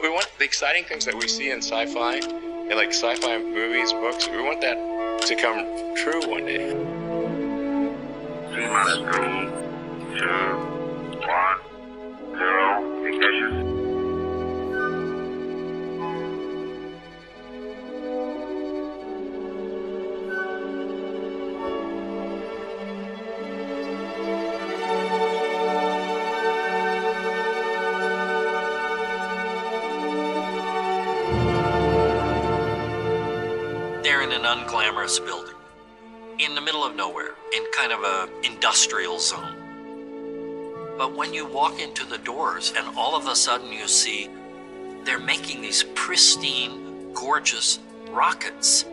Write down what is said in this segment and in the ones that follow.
We want the exciting things that we see in sci-fi, in like sci-fi movies, books. We want that to come true one day. T-minus 3, 2, 1, 0, ignition. They're in an unglamorous building, in the middle of nowhere, in kind of a industrial zone. But when you walk into the doors and all of a sudden you see they're making these pristine, gorgeous rockets,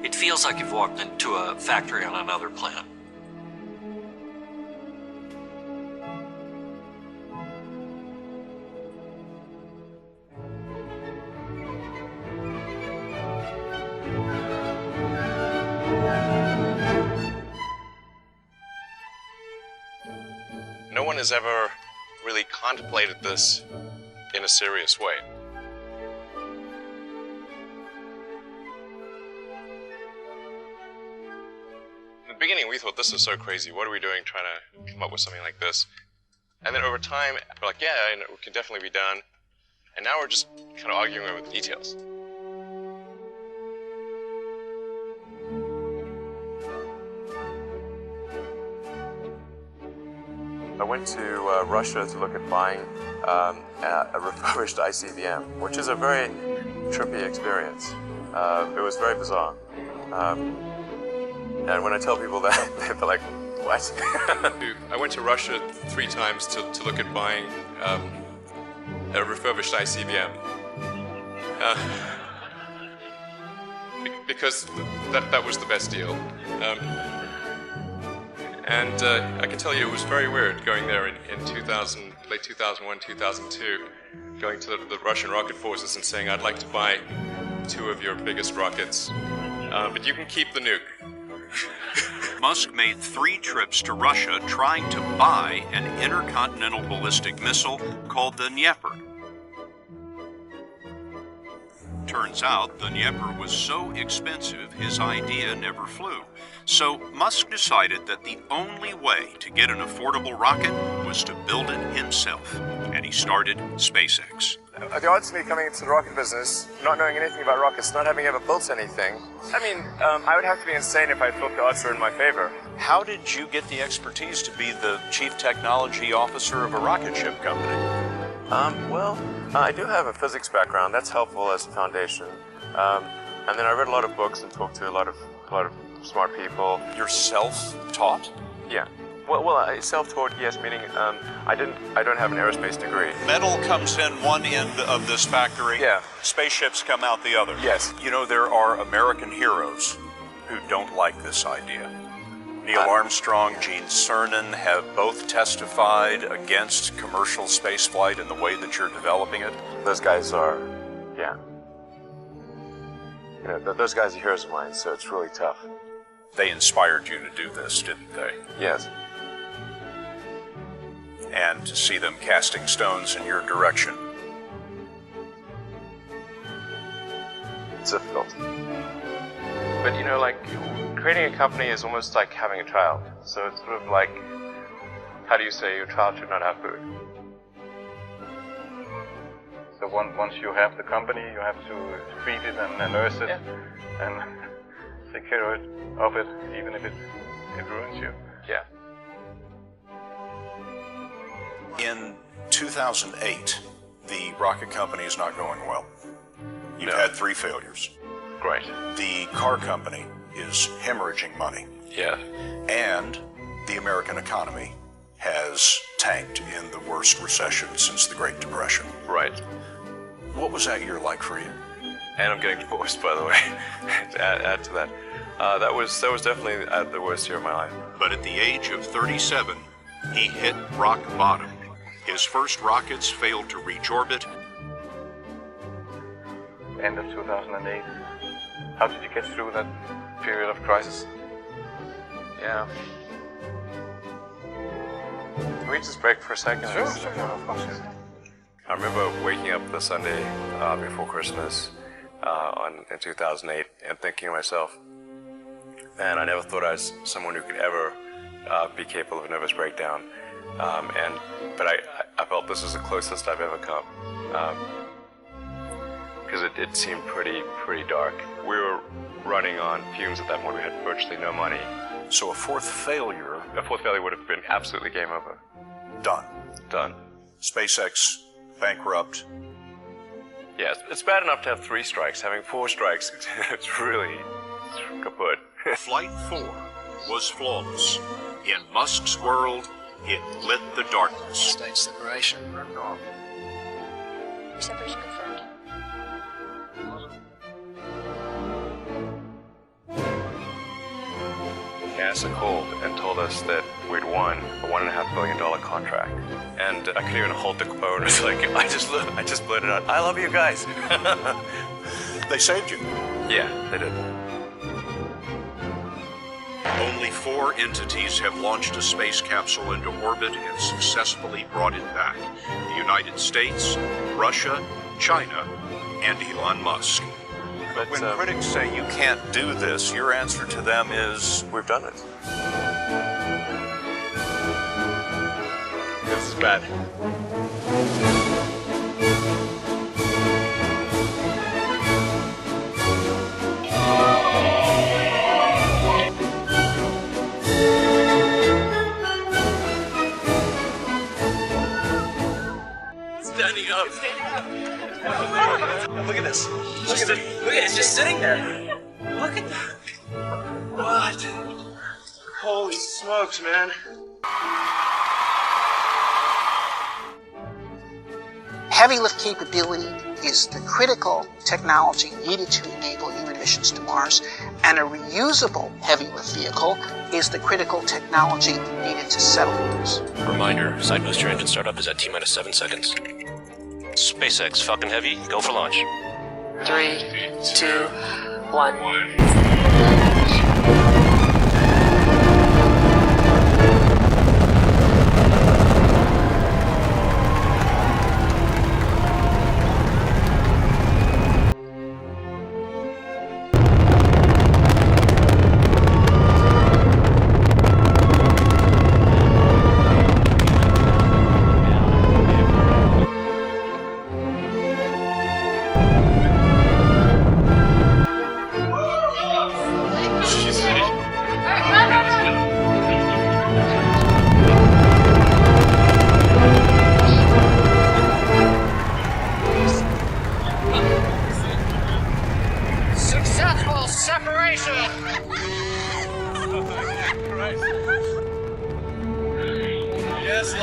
it feels like you've walked into a factory on another planet. No one has ever really contemplated this in a serious way. In the beginning, we thought, this is so crazy. What are we doing trying to come up with something like this? And then over time, we're like, yeah, it can definitely be done. And now we're just kind of arguing over the details. I went to Russia to look at buying a refurbished ICBM, which is a very trippy experience. It was very bizarre. And when I tell people that, they're like, what? I went to Russia 3 times to look at buying a refurbished ICBM. Because that was the best deal. And I can tell you it was very weird going there in late 2001, 2002, going to the Russian rocket forces and saying, I'd like to buy 2 of your biggest rockets, but you can keep the nuke. Musk made 3 trips to Russia trying to buy an intercontinental ballistic missile called the Dnieper. Turns out the Dnieper was so expensive his idea never flew. So Musk decided that the only way to get an affordable rocket was to build it himself, and he started SpaceX. The odds of me coming into the rocket business, not knowing anything about rockets, not having ever built anything, I mean, I would have to be insane if I thought the odds were in my favor. How did you get the expertise to be the chief technology officer of a rocket ship company? Well, I do have a physics background. That's helpful as a foundation. And then I read a lot of books and talked to a lot of smart people. You're self-taught? Yeah. Well, self-taught, yes, meaning I don't have an aerospace degree. Metal comes in one end of this factory. Yeah. Spaceships come out the other. Yes. You know, there are American heroes who don't like this idea. Neil Armstrong, Gene Cernan have both testified against commercial spaceflight in the way that you're developing it. Those guys are, yeah. You know, those guys are heroes of mine, so it's really tough. They inspired you to do this, didn't they? Yes. And to see them casting stones in your direction. It's difficult. But you know, like, creating a company is almost like having a child. So it's sort of like, how do you say your child should not have food? So once you have the company, you have to feed it and nurse it and take care of it, even if it ruins you. Yeah. In 2008, the rocket company is not going well. You've had 3 failures. Right. The car company is hemorrhaging money. Yeah. And the American economy has tanked in the worst recession since the Great Depression. Right. What was that year like for you? And I'm getting divorced, by the way, to add to that. That was definitely the worst year of my life. But at the age of 37, he hit rock bottom. His first rockets failed to reach orbit. End of 2008. How did you get through that period of crisis? Yeah. Can we just break for a second? Sure, of course. I remember waking up the Sunday before Christmas in 2008 and thinking to myself, man, I never thought I was someone who could ever be capable of a nervous breakdown. But I felt this was the closest I've ever come. Because it seemed pretty dark. We were running on fumes at that point. We had virtually no money. So a fourth failure. A fourth failure would have been absolutely game over. Done. SpaceX bankrupt. Yeah, it's bad enough to have 3 strikes. Having 4 strikes, it's really kaput. Flight 4 was flawless. In Musk's world, it lit the darkness. Stage separation. Separation confirmed. NASA called and told us that we'd won a $1.5 billion contract. And I couldn't even hold the phone. It's like, I just blurted out, I love you guys. They saved you. Yeah, they did. Only 4 entities have launched a space capsule into orbit and successfully brought it back. The United States, Russia, China, and Elon Musk. But when critics say you can't do this, your answer to them is, we've done it. This is bad. Standing up. Look at this. Look at it. Look at it. It's just sitting there. Look at that. What? Holy smokes, man. Heavy lift capability is the critical technology needed to enable human missions to Mars, and a reusable heavy lift vehicle is the critical technology needed to settle Mars. Reminder, side booster engine startup is at T-minus 7 seconds. SpaceX Falcon Heavy, go for launch. 3, 2, 1. Successful separation! Yes,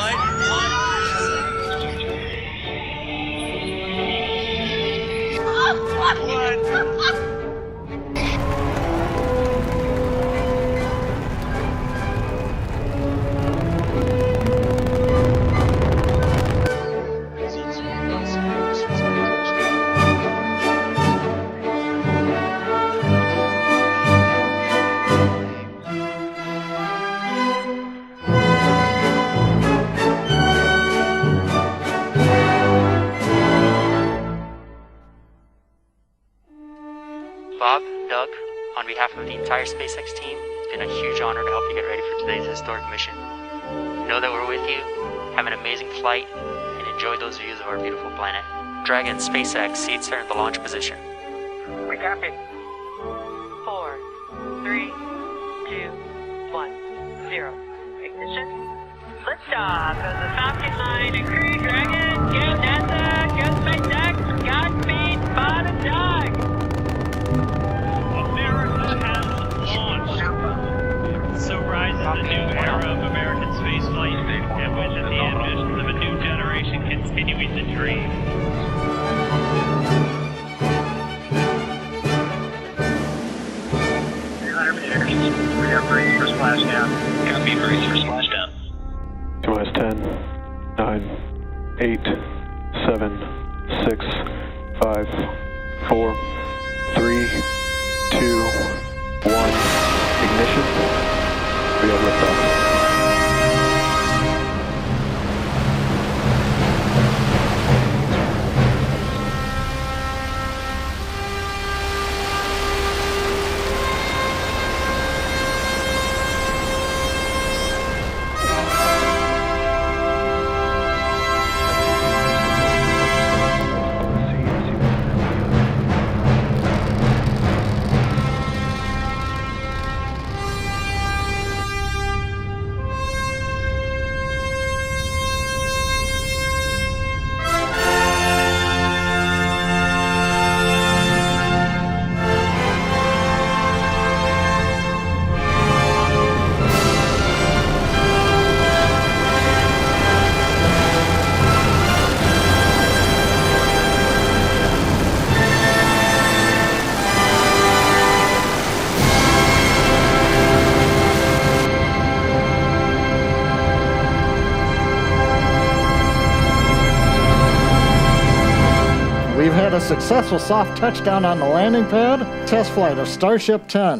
Bob, Doug, on behalf of the entire SpaceX team, it's been a huge honor to help you get ready for today's historic mission. Know that we're with you, have an amazing flight, and enjoy those views of our beautiful planet. Dragon SpaceX seats are in the launch position. We copy. 4, 3, 2, 1, 0. Ignition. Liftoff of the Falcon 9 and Crew Dragon. Go NASA, go SpaceX, Godspeed, Spot and Dog. America has launched. So rises a new era of American spaceflight, and with it the ambitions of a new generation continuing the dream. We are brace for splashdown. Copy, brace for splashdown. T-minus 10, 9, 8, 7, 6, 5, 4, 3, 2, 1. Ignition. We have liftoff. We've had a successful soft touchdown on the landing pad. Test flight of Starship 10.